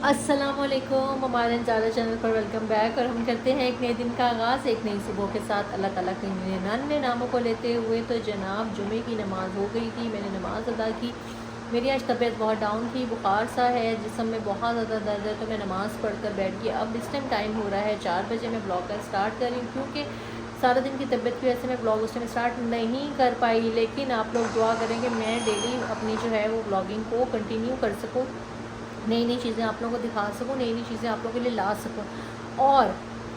अस्सलामुअलैकुम, हमारे ज़्यादा चैनल पर वेलकम बैक। और हम करते हैं एक नए दिन का आगाज़ एक नई सुबह के साथ अल्लाह ताला के 99 नामों को लेते हुए। तो जनाब जुमे की नमाज़ हो गई थी, मैंने नमाज़ अदा की। मेरी आज तबीयत बहुत डाउन थी, बुखार सा है, जिस्म में बहुत ज़्यादा दर्द है, तो मैं नमाज़ पढ़ कर बैठ गई। अब इस टाइम हो रहा है 4 बजे, मैं ब्लॉग का स्टार्ट कर रही हूँ क्योंकि सारा दिन की तबीयत की वजह से मैं ब्लॉग उस टाइम स्टार्ट नहीं कर पाई। लेकिन आप लोग दुआ करें कि मैं डेली अपनी जो है वो ब्लॉगिंग को कंटिन्यू कर सकूँ, नई नई चीज़ें आप लोगों को दिखा सकूँ, नई नई चीज़ें आप लोगों के लिए ला सकूँ और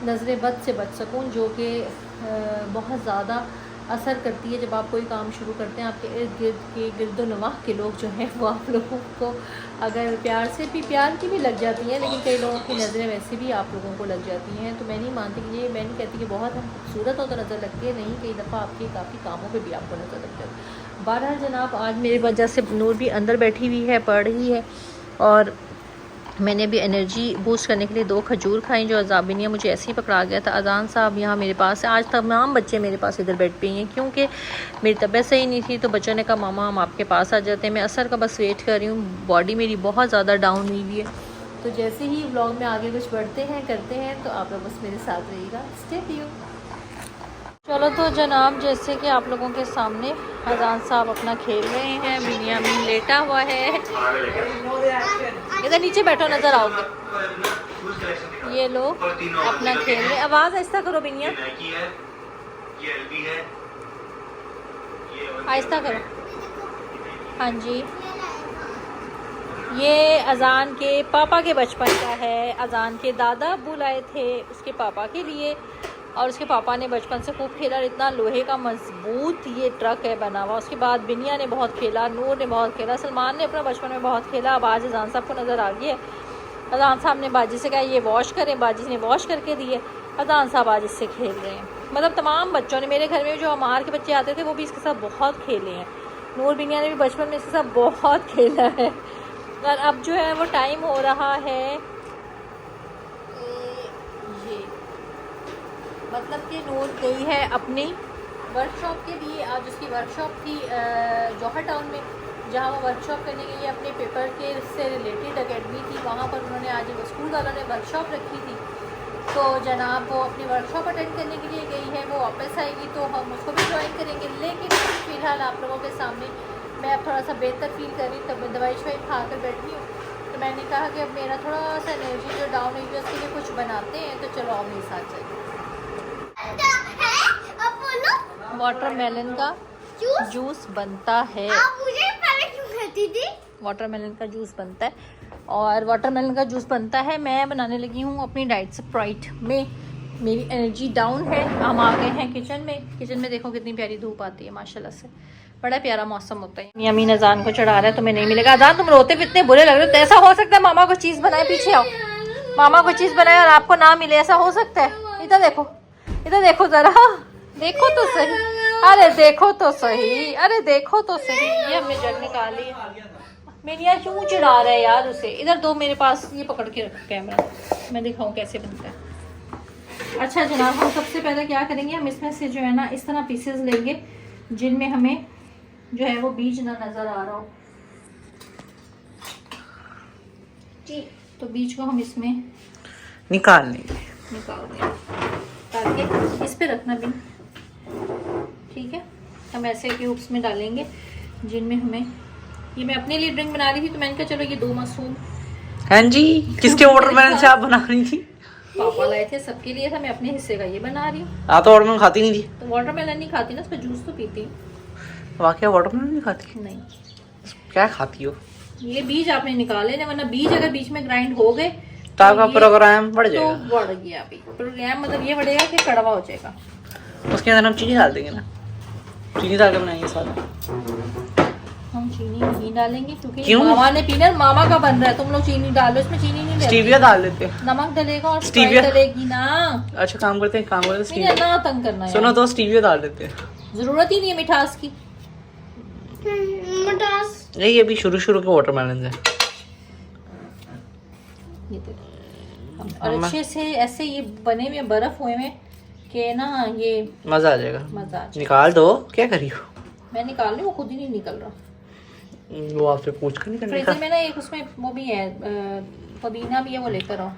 नज़र बद से बच सकूँ, जो कि बहुत ज़्यादा असर करती है। जब आप कोई काम शुरू करते हैं, आपके इर्द गिर्द के गिरदो नवाह के लोग जो हैं वो आप लोगों को अगर प्यार की भी लग जाती हैं, लेकिन कई लोगों की नज़रें वैसे भी आप लोगों को लग जाती हैं। तो मैं नहीं मानती कि मैं नहीं कहती कि बहुत हम खूबसूरत हो तो नज़र लगती है, नहीं, कई दफ़ा आपके काफ़ी कामों पर भी आपको नज़र लगती है। बहरहाल जनाब, आज मेरी वजह से नूर भी अंदर बैठी हुई है, पढ़ रही है, और मैंने भी एनर्जी बूस्ट करने के लिए 2 खजूर खाई, जो अजाबिनिया मुझे ऐसे ही पकड़ा गया था। अजान साहब यहाँ मेरे पास है, आज तमाम बच्चे मेरे पास इधर बैठ पे हैं क्योंकि मेरी तबीयत सही नहीं थी। तो बच्चों ने कहा मामा हम आपके पास आ जाते हैं। मैं असर का बस वेट कर रही हूँ, बॉडी मेरी बहुत ज़्यादा डाउन हुई हुई है। तो जैसे ही व्लॉग में आगे कुछ बढ़ते हैं करते हैं, तो आप लोग बस मेरे साथ रहिएगा, स्टे ट्यून्ड। चलो तो जनाब, जैसे कि आप लोगों के सामने अजान साहब अपना खेल रहे हैं, बिनियामीन लेटा हुआ है। इधर नीचे बैठो, नज़र आओगे। ये लो अपना खेल रहे। आवाज़ ऐसा करो बिनिया, आहिस्ता करो। हाँ जी, ये अजान के पापा के बचपन का है। अजान के दादा अब्बू लाए थे उसके पापा के लिए, और उसके पापा ने बचपन से खूब खेला। इतना लोहे का मजबूत ये ट्रक है बना हुआ। उसके बाद बिनिया ने बहुत खेला, नूर ने बहुत खेला, सलमान ने अपना बचपन में बहुत खेला। अब आज अजान साहब को नज़र आ गई है। अजान साहब ने बाजी से कहा ये वॉश करें, बाजी ने वॉश करके दिए। अजान साहब आज इससे खेल रहे हैं। मतलब तमाम बच्चों ने, मेरे घर में जो हमार के बच्चे आते थे वो भी इसके साथ बहुत खेले हैं। नूर बिनिया ने भी बचपन में इसके साथ बहुत खेला है। और अब जो है वो टाइम हो रहा है, ये मतलब कि नूर गई है अपनी वर्कशॉप के लिए। आज उसकी वर्कशॉप थी जौहर टाउन में, जहाँ वो वर्कशॉप करने के लिए अपने पेपर के से रिलेटेड अकेडमी थी, वहाँ पर उन्होंने आज स्कूल वालों ने वर्कशॉप रखी थी। तो जनाब वो अपनी वर्कशॉप अटेंड करने के लिए गई है, वो वापस आएगी तो हम उसको भी ज्वाइन करेंगे। लेकिन फ़िलहाल आप लोगों के सामने मैं अब थोड़ा सा बेहतर फील कर रही हूँ, तब मैं दवाई शवाई खा कर बैठी हूँ। तो मैंने कहा कि अब मेरा थोड़ा सा एनर्जी जो डाउन हुई है उसके लिए कुछ बनाते हैं, तो चलो आप मेरे साथ चलिए। वाटरमेलन का जूस बनता है। आप मुझे पहले क्यों कहती थी? वाटरमेलन का जूस बनता है, और वाटरमेलन का जूस बनता है। मैं बनाने लगी हूँ अपनी डाइट स्प्राइट में। मेरी एनर्जी डाउन है। हम आ गए हैं किचन में। किचन में देखो कितनी प्यारी धूप आती है माशाल्लाह से, बड़ा प्यारा मौसम होता है। अमीन अजान को चढ़ा रहा है, तुम्हें नहीं मिलेगा। अजान तुम रोते हुए इतने बुरे लग रहे हो। तो ऐसा हो सकता है मामा को चीज़ बनाए, पीछे आओ, मामा को चीज़ बनाए और आपको ना मिले, ऐसा हो सकता है? इधर देखो, इधर देखो ज़रा, देखो तो सही, अरे देखो तो सही, अरे देखो तो सही। ये हमने जग निकाली। मेरी यार क्यों चिढ़ा रहा है यार उसे। इधर दो मेरे पास, ये पकड़ के रखो कैमरा, मैं दिखाऊं कैसे बनता है। अच्छा जनाब, हम सबसे पहले क्या करेंगे, हम इसमें से जो है ना इस तरह पीसेस लेंगे जिनमें हमें जो है वो बीज ना नज़र आ रहा हो। तो बीज को हम इसमें निकाल देंगे, ताकि इस पे रखना भी, ठीक है। हम ऐसे क्यूब्स में डालेंगे जिनमें हमें, ये मैं अपने लिए ड्रिंक बना रही थी तो मैंने कहा चलो ये 2 मासूम। हाँ जी, किसके वाटरमेलन से आप बना रही थी? पापा लाए थे, सबके लिए था, मैं अपने हिस्से का ये बना रही हूँ। आप तो वाटरमेलन खाती नहीं थी। तो वाटरमेलन नहीं खाती ना, उसका जूस तो पीती हूँ। वाकई वाटरमेलन नहीं खाती? नहीं। क्या खाती हो? ये बीज आपने निकाले ना, वरना बीज अगर बीच में ग्राइंड हो गए तो आपका प्रोग्राम बढ़ जाएगा। तो बढ़ गया अभी प्रोग्राम, मतलब ये बढ़ेगा कि कड़वा हो जाएगा। उसके अंदर हम चीनी डाल देंगे ना, चीनी डाल के बनाएंगे साथ। हम चीनी नहीं डालेंगे क्योंकि क्यों? मामा ने पीना, मामा का बन रहा है, तुम लोग चीनी डालो, इसमें चीनी नहीं डालते। स्टीविया डाल देते हैं, नमक डलेगा और स्टीविया डलेगी ना। अच्छा काम करते हैं स्टीविया ना तंग करना है। सुनो तो स्टीविया डाल देते हैं, जरूरत ही नहीं है मिठास की। मिठास नहीं अभी शुरू के वाटरमेलन है। ये देखो, और अच्छे से ऐसे ये बने हुए बर्फ हुए में के ना, ये मजा आ जाएगा। मजा आ जाएगा। निकाल दो, क्या करी हो? मैं निकाल रही हूँ, वो खुद ही नहीं निकल रहा। वो आपसे पूछ कर निकलने का। फ्रीजर में ना एक उसमें वो भी है, पुदीना भी है, वो लेकर आओ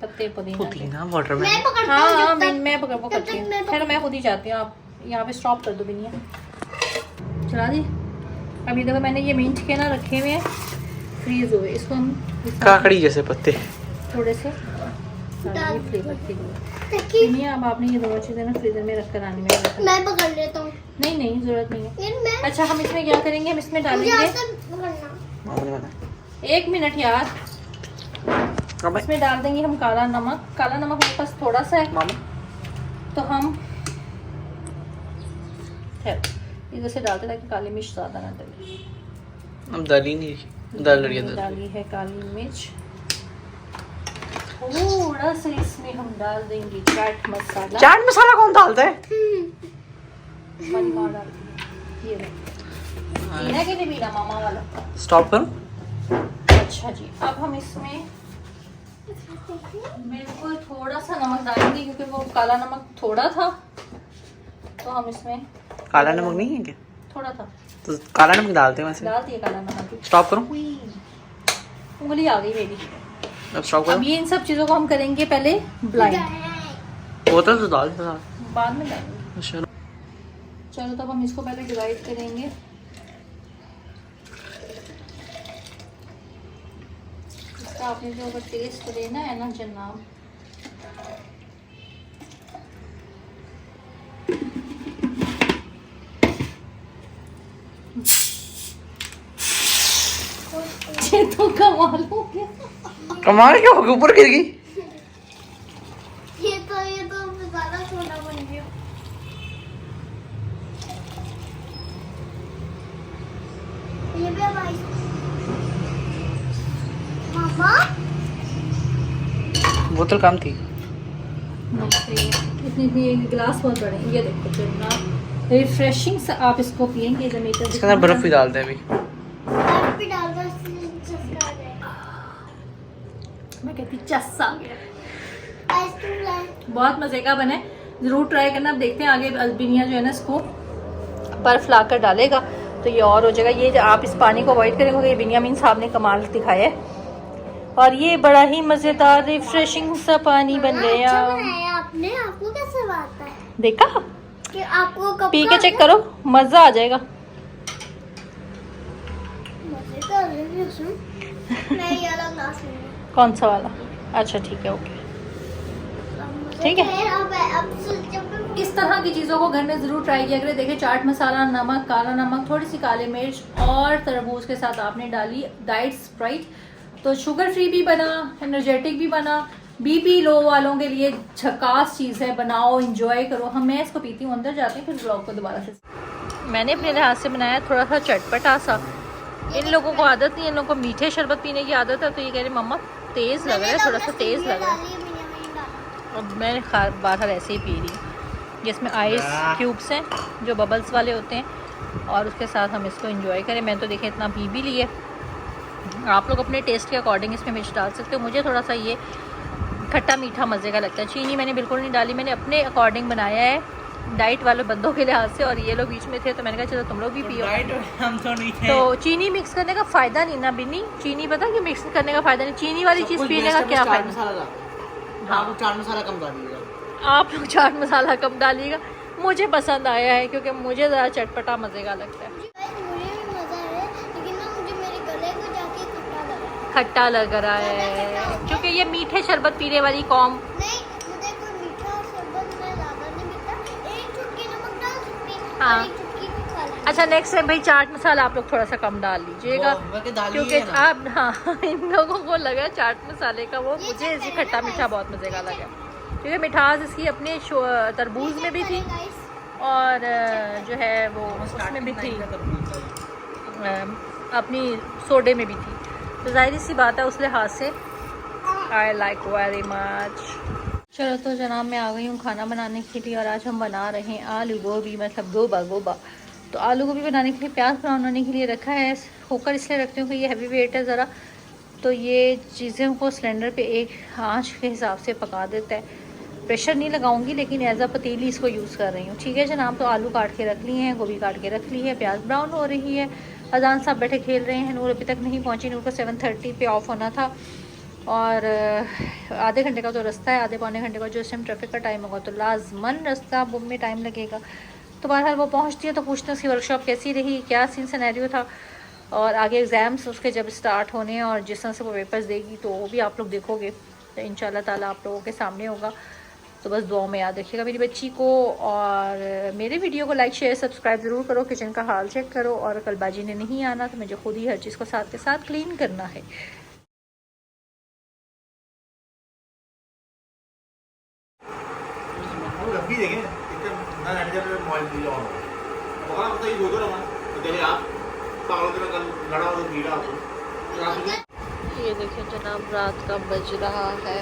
पत्ते पुदीना के। पुदीना वाटर मैं में पकड़ता हाँ हूँ हाँ जब तक- मैं पकड़ वो तब करती तक हूँ। मैं खैर मैं खुद ही जाती हूँ, आप यहाँ पे स्टॉप कर दो बिनिया। चला दी। अब ये देखो मैंने ये मिंट के ना रखे हुए हैं, फ्रीज हुए, इसको हम काकड़ी जैसे पत्ते। थोड़े से डाल फ्लेवर के लिए। ताकि बिनिया अब आपने ये दोनों चीज़ें ना फ्रीजर में रख कर आने में मैं पकड़ लेता हूँ। नहीं नहीं ज़रूरत नहीं है। फिर मैं अच्छा हम इसमें क्या करेंगे, हम इसमें मुझे डालेंगे, ऐसे पकड़ना। 1 मिनट यार, मामा इसमें डाल देंगे हम काला नमक। काला नमक मेरे पास थोड़ा सा है, मामा तो हम इधर से डालते ताकि काली मिर्च ज़्यादा ना डले। हम दाल ही नहीं दाल रही है। डाली है काली मिर्च, थोड़ा सा इसमें हम डाल देंगे चाट मसाला। चाट मसाला कौन डालता है? वाली माँ डालती है, ये देखो। जीना के लिए भी ना मामा वाला। स्टॉप करो। अच्छा जी, अब हम इसमें बिल्कुल थोड़ा सा नमक डालेंगे क्योंकि वो काला नमक थोड़ा था, तो हम इसमें काला नमक नहीं है क्या? थोड़ा था, तो काला नमक डालते हैं वैसे। डाल दिया काला नमक। स्टॉप करो। उंगली आ गई मेरी। अब स्टॉप अब करो। ये इन सब चीज़ों को हम करेंगे पहले ब्लाइंड, वो तो डाल दो। बाद में डालेंगे। चलो चलो तब हम इसको पहले डिवाइड करेंगे। इसका आपने जो अगर टेस्ट लेना है ना जनाब, ये तो कमाल हो गया। कमाल क्या होगा, ऊपर गिर गई। ये तो ज्यादा छोटा बन गया। ये भी भाई मामा बोतल कम थी। इतनी इतनी गिलास बहुत बड़े हैं। ये देखो जनाब, रिफ्रेशिंग सा आप इसको पियेंगे। जब इसके अंदर बर्फ भी डालते हैं अभी। बर्फ भी डाल दो, इससे चस्का आ जाएगा। मैं कहती चस आ गया। आइसक्रीम लाए। बहुत मज़े का बने, ज़रूर ट्राई करना। अब देखते हैं आगे अल्बिनिया जो है ना इसको बर्फ़ ला कर डालेगा तो ये और हो जाएगा। ये आप इस पानी को अवॉइड करें क्योंकि बिनियामिन साहब ने कमाल दिखाया है, और ये बड़ा ही मज़ेदार रिफ्रेशिंग सा पानी बन गया। अच्छा बनाया आपने। आपको कैसे आता है देखा, कि आपको कब पी का के चेक करो, मज़ा आ जाएगा। मजे तो आ रहे हैं उसमें। मैं ये वाला ग्लास लूंगी। कौन सा वाला? अच्छा ठीक है, ओके ठीक है। अब जब इस तरह की चीज़ों को घर में ज़रूर ट्राई किया करें। देखिए चाट मसाला, नमक, काला नमक, थोड़ी सी काली मिर्च और तरबूज के साथ आपने डाली डाइट स्प्राइट, तो शुगर फ्री भी बना, एनर्जेटिक भी बना, बीपी लो वालों के लिए झकास चीज़ है। बनाओ, एंजॉय करो। मैं इसको पीती हूँ, अंदर जाती हूँ, फिर ब्लॉग को दोबारा से। मैंने अपने लिहाज से बनाया थोड़ा सा चटपटा सा। इन लोगों को आदत नहीं है, इन लोगों को मीठे शरबत पीने की आदत है, तो ये कह रहे मम्मा तेज़ लग रहा है, थोड़ा सा तेज़ लग रहा है। और मैं बाहर ऐसे ही पी रही हूँ। जिसमें आइस क्यूब्स हैं जो बबल्स वाले होते हैं, और उसके साथ हम इसको एंजॉय करें। मैं तो देखें इतना पी भी लिए। आप लोग अपने टेस्ट के अकॉर्डिंग इसमें मिर्च डाल सकते हो। मुझे थोड़ा सा ये खट्टा मीठा मज़े का लगता है। चीनी मैंने बिल्कुल नहीं डाली, मैंने अपने अकॉर्डिंग बनाया है डाइट वाले बंदों के लिहाज से। और ये लोग बीच में थे तो मैंने कहा चलो तुम लोग भी पियो। हम तो नहीं थे। तो चीनी मिक्स करने का फ़ायदा नहीं ना बिन्नी, चीनी पता कि मिक्स करने का फ़ायदा नहीं। चीनी वाली चीज़ पीने का क्या फ़ायदा। हाँ चाट मसाला कम डालिएगा। आप लोग चाट मसाला कम डालिएगा। मुझे पसंद आया है क्योंकि मुझे ज़्यादा चटपटा मज़े का लगता है। मुझे भी मजा आ रहा है, लेकिन ना मुझे मेरे गले को जाके खट्टा लगा। खट्टा लग रहा है क्योंकि ये मीठे शरबत पीने वाली कौम। नहीं, मुझे कोई मीठा और शरबत में ज़्यादा नहीं पीता। एक चुटकी नमक डाल सकती हूँ, हाँ। और एक चुटकी भी खा लेंगे। अच्छा नेक्स्ट टाइम भाई चाट मसाला आप लोग थोड़ा सा कम डाल लीजिएगा, क्योंकि आप हाँ इन लोगों को लगा चाट मसाले का वो, मुझे इसी खट्टा मीठा बहुत मज़े का लगा क्योंकि मिठास इसकी अपने तरबूज में भी थी और जो है वो उसमें भी थी, अपनी सोडे में भी थी। तो जाहिर सी बात है उस लिहाज से आई लाइक वेरी मच। चलो तो जनाब मैं आ गई हूँ खाना बनाने के लिए, और आज हम बना रहे हैं आलू गोभी, मतलब गोबा। तो आलू गोभी बनाने के लिए प्याज ब्राउन होने के लिए रखा है। कुकर इसलिए रखती हूँ कि ये हैवी वेट है ज़रा, तो ये चीज़ों को सिलेंडर पे एक आँच के हिसाब से पका देता है। प्रेशर नहीं लगाऊंगी, लेकिन एज अ पतीली इसको यूज़ कर रही हूँ। ठीक है जनाब। तो आलू काट के रख लिए हैं, गोभी काट के रख ली है, प्याज ब्राउन हो रही है। अजान साहब बैठे खेल रहे हैं, नूर अभी तक नहीं पहुँची। नूर को 7:30 पे ऑफ होना था, और आधे घंटे का तो रास्ता है, आधे पौने घंटे का जो इस टाइम ट्रैफिक का टाइम होगा तो लाजमन रास्ता बुम में टाइम लगेगा। तो बहरहाल वो पहुँचती है तो पूछते हैं उसकी वर्कशॉप कैसी रही, क्या सीन सिनेरियो था, और आगे एग्ज़ाम्स उसके जब स्टार्ट होने और जिस तरह से वो पेपर्स देगी तो वो भी आप लोग देखोगे, तो इंशाल्लाह ताला आप लोगों के सामने होगा। तो बस दुआ में याद रखिएगा मेरी बच्ची को, और मेरे वीडियो को लाइक शेयर सब्सक्राइब ज़रूर करो। किचन का हाल चेक करो, और कल बाजी ने नहीं आना तो मुझे खुद ही हर चीज़ को साथ के साथ क्लीन करना है। ये देखिए जनाब, रात का बज रहा है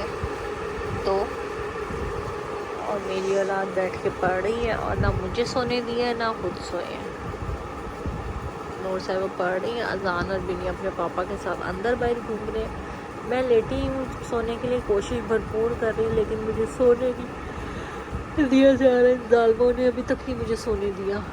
2 और मेरी औलाद बैठ के पढ़ रही है और ना मुझे सोने दिया है ना खुद सोए हैं। नूर साहिबा पढ़ रही हैं अजान और बिनी अपने पापा के साथ अंदर बाहर घूम रहे हैं। मैं लेटी हूँ, सोने के लिए कोशिश भरपूर कर रही हूँ लेकिन मुझे सोने नहीं दिया जा रहा है। जालमों ने अभी तक नहीं मुझे सोने दिया।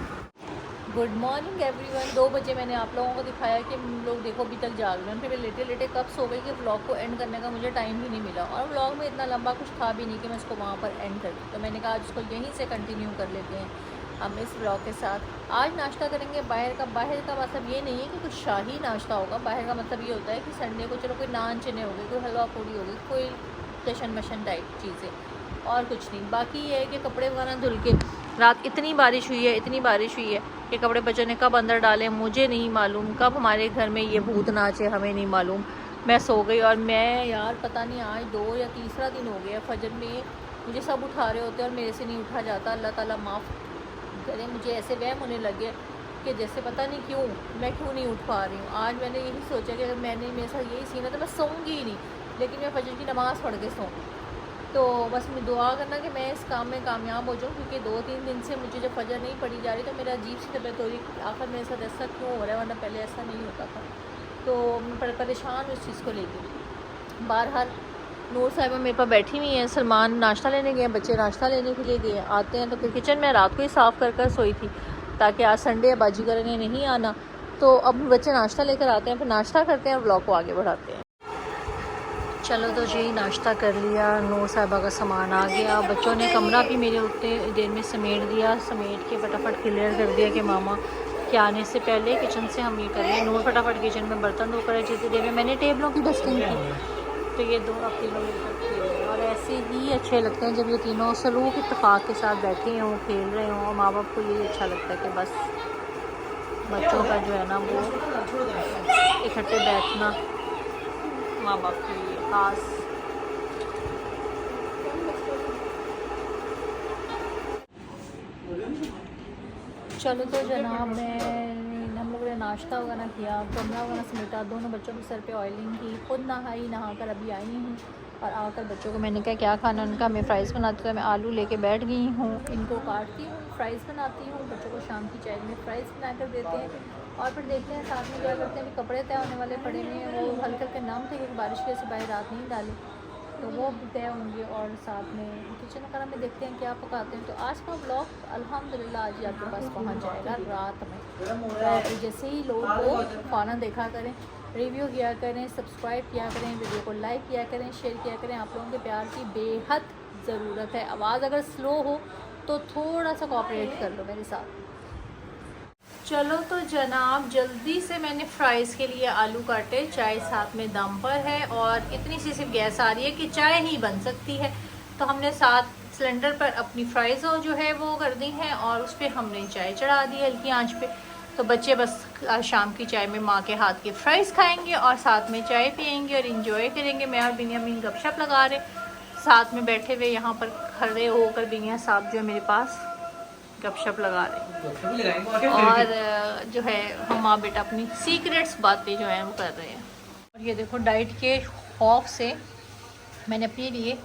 Good morning everyone. 2 बजे मैंने आप लोगों को दिखाया कि लोग देखो अभी तक जाग रहे हैं, फिर मैं लेटे लेटे कब सो गई कि व्लॉग को एंड करने का मुझे टाइम ही नहीं मिला, और व्लॉग में इतना लंबा कुछ था भी नहीं कि मैं इसको वहाँ पर एंड कर दूँ। तो मैंने कहा आज उसको यहीं से कंटिन्यू कर लेते हैं हम इस व्लॉग के साथ। आज नाश्ता करेंगे बाहर का। बाहर का मतलब ये नहीं है कि कुछ शाही नाश्ता होगा, बाहर का मतलब ये होता है कि संडे को चलो कोई नान चने हो गए, कोई हलवा पूड़ी हो गई, कोई जशन मशन टाइप चीज़ें, और कुछ नहीं। बाकी ये है कि कपड़े वगैरह धुल के, रात इतनी बारिश हुई है, इतनी बारिश हुई है कि कपड़े बच्चों ने कब अंदर डाले मुझे नहीं मालूम, कब हमारे घर में ये भूत नाचे हमें नहीं मालूम। मैं सो गई और मैं यार पता नहीं आज 2 या तीसरा दिन हो गया, फजर में मुझे सब उठा रहे होते हैं और मेरे से नहीं उठा जाता। अल्लाह ताला माफ़ करे, मुझे ऐसे वहम होने लगे कि जैसे पता नहीं क्यों मैं क्यों नहीं उठ पा रही हूँ। आज मैंने यही सोचा कि अगर मेरे साथ यही सीन है तो मैं सोऊंगी ही नहीं, लेकिन मैं फजर की नमाज़ पढ़ के सोऊँ। तो बस मैं दुआ करना कि मैं इस काम में कामयाब हो जाऊँ, क्योंकि 2-3 दिन से मुझे जब फजर नहीं पड़ी जा रही तो मेरा अजीब सी तबीयत हो रही कि आखिर मेरे साथ ऐसा क्यों हो रहा है, वरना पहले ऐसा नहीं होता था। तो मैं परेशान हूँ इस चीज़ को लेकर। बहरहाल नूर साहिबा मेरे पास बैठी हुई हैं, सलमान नाश्ता लेने गए, बच्चे नाश्ता लेने के लिए गए, आते हैं तो फिर किचन में रात को ही साफ़ कर सोई थी ताकि आज संडे है, बाजीगर ने नहीं आना। तो अब बच्चे नाश्ता लेकर आते हैं, फिर नाश्ता करते हैं और व्लॉग को आगे बढ़ाते हैं। चलो तो जी नाश्ता कर लिया, नूर साहिबा का सामान आ गया, बच्चों ने कमरा भी मेरे उतने देर में समेट दिया, समेट के फटाफट क्लियर कर दिया कि मामा के आने से पहले किचन से हम ये कर रहे हैं। नूर फटाफट किचन में बर्तन धोकर है, जितनी देर में मैंने टेबलों की डस्टिंग की, तो ये 2 अब तीनों मिलकर खेल रहे हैं। और ऐसे ही अच्छे लगते हैं जब ये तीनों सलूक इत्तेफाक के साथ बैठे हों, खेल रहे हों, और माँ बाप को ये अच्छा लगता है कि बस बच्चों का जो है ना वो इकट्ठे बैठना माँ बाप के लिए खास। चलो तो जनाब हम लोगों ने नाश्ता वगैरह किया, कमरा वगैरह समेटा, दोनों बच्चों के सर पे ऑयलिंग की, खुद नहाई, नहाकर अभी आई हूँ और आकर बच्चों को मैंने कहा क्या खाना, उनका मैं फ़्राइज़ बनाती हूँ। मैं आलू लेके बैठ गई हूँ, इनको काटती हूँ, फ़्राइज़ बनाती हूँ, बच्चों को शाम की चाय में फ़्राइज़ बना कर देते हैं। और फिर देखते हैं साथ में क्या करते हैं। अभी कपड़े तय होने वाले पड़े हुए हैं, वो हल्के हल्के नाम थे क्योंकि बारिश की वजह से बाहर रात नहीं डाले, तो वो भी तय होंगे। और साथ में किचन वगैरह में देखते हैं क्या पकाते हैं। तो आज का व्लॉग अल्हम्दुलिल्लाह आज ही आपके पास पहुंच जाएगा रात में। तो जैसे ही लोग वो फ़ौरन देखा करें, रिव्यू किया करें, सब्सक्राइब किया करें, वीडियो को लाइक किया करें, शेयर किया करें। आप लोगों के प्यार की बेहद ज़रूरत है। आवाज़ अगर स्लो हो तो थोड़ा सा कोऑपरेट कर लो मेरे साथ। चलो तो जनाब जल्दी से मैंने फ़्राइज़ के लिए आलू काटे, चाय साथ में दम पर है और इतनी सी सिर्फ गैस आ रही है कि चाय ही बन सकती है। तो हमने साथ सिलेंडर पर अपनी फ़्राइज़ जो है वो कर दी हैं और उस पर हमने चाय चढ़ा दी हल्की आंच पे। तो बच्चे बस शाम की चाय में माँ के हाथ की फ़्राइज़ खाएंगे और साथ में चाय पियेंगे और इंजॉय करेंगे। मैं और बिनियामीन गपशप लगा रहे साथ में बैठे हुए, यहाँ पर खड़े होकर बिनिया साहब जो है मेरे पास गपशप लगा रहे हैं और जो है हम माँ बेटा अपनी सीक्रेट्स बातें जो हैं वो कर रहे हैं। और ये देखो डाइट के खौफ से मैंने अपने लिए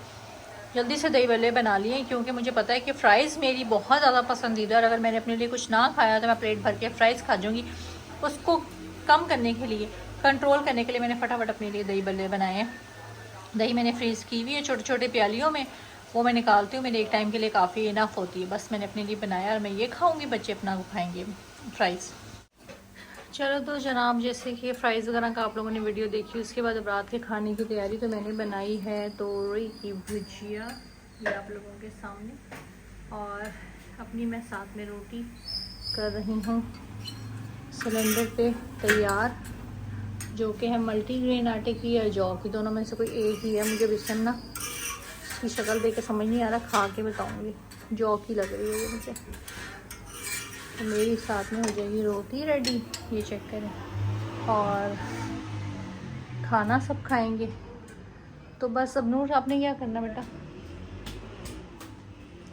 जल्दी से दही भल्ले बना लिए, क्योंकि मुझे पता है कि फ़्राइज़ मेरी बहुत ज़्यादा पसंदीदा, और अगर मैंने अपने लिए कुछ ना खाया तो मैं प्लेट भर के फ़्राइज़ खा जाऊँगी। उसको कम करने के लिए, कंट्रोल करने के लिए मैंने फटाफट अपने लिए दही भल्ले बनाए हैं। दही मैंने फ्रीज़ की हुई है छोटे छोटे प्यालियों में, वो मैं निकालती हूँ, मेरे एक टाइम के लिए काफ़ी इनफ होती है। बस मैंने अपने लिए बनाया और मैं ये खाऊंगी, बच्चे अपना वो खाएंगे फ़्राइज़। चलो तो जनाब, जैसे कि फ्राइज़ वगैरह का आप लोगों ने वीडियो देखी, उसके बाद अब रात के खाने की तैयारी। तो मैंने बनाई है तोरई की भुजिया, ये आप लोगों के सामने, और अपनी मैं साथ में रोटी कर रही हूँ सिलेंडर पे तैयार, जो कि है मल्टीग्रेन आटे की या जौ की, दोनों में से कोई एक ही है। मुझे बिस्म ना इसकी शक्ल देख के समझ नहीं आ रहा, खा के बताऊँगी। जौ की लग रही है ये मुझे। तो मेरी साथ में हो जाएगी रोटी रेडी, ये चेक करें, और खाना सब खाएंगे। तो बस अब नूर आपने क्या करना बेटा,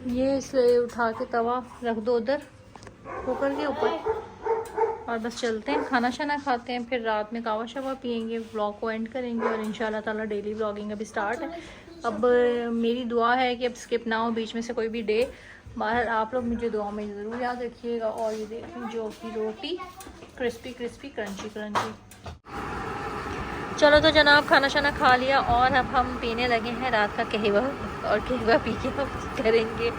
ये इसलिए उठा के तवा रख दो उधर कुकर के ऊपर, और बस चलते हैं, खाना शाना खाते हैं, फिर रात में कावा शावा पियेंगे, व्लॉग को एंड करेंगे, और इंशाल्लाह ताला डेली व्लॉगिंग अभी स्टार्ट है। अब मेरी दुआ है कि अब स्किप ना हो बीच में से कोई भी डे। बाहर आप लोग मुझे दुआ में ज़रूर याद रखिएगा। और ये देखें जौ की रोटी, क्रिस्पी क्रिस्पी क्रंची क्रंची। चलो तो जनाब, खाना शाना खा लिया और अब हम पीने लगे हैं रात का कहवा, और कहवा पी के हम करेंगे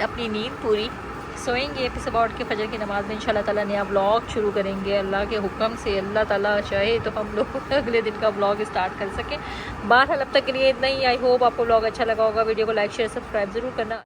अपनी नींद पूरी, सोएंगे। फिर सुबह उठ के फजर की नमाज़ में इंशाल्लाह ताला नया व्लॉग शुरू करेंगे अल्लाह के हुक्म से। अल्लाह ताला चाहे तो हम लोग अगले दिन का व्लॉग स्टार्ट कर सकें। बहरहाल अब तक के लिए इतना ही। आई होप आपको व्लॉग अच्छा लगा होगा। वीडियो को लाइक शेयर सब्सक्राइब ज़रूर करना।